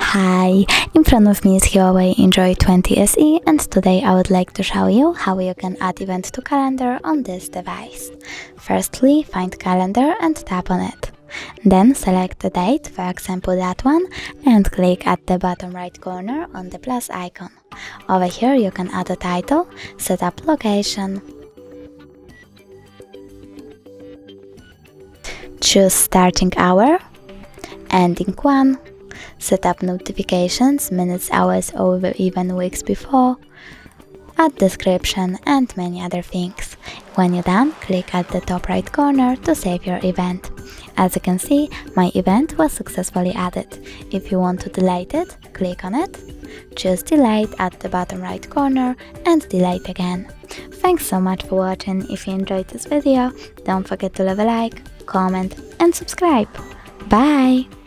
Hi, in front of me is HUAWEI Enjoy 20 SE, and today I would like to show you how you can add event to calendar on this device. Firstly, find calendar and tap on it. Then select the date, for example that one, and click at the bottom right corner on the plus icon. Over here you can add a title, set up location, choose starting hour, ending one, set up notifications, minutes, hours, or even weeks before, add description and many other things. When you're done, click at the top right corner to save your event. As you can see, my event was successfully added. If you want to delete it, click on it, choose delete at the bottom right corner and delete again. Thanks so much for watching. If you enjoyed this video, don't forget to leave a like, comment and subscribe. Bye!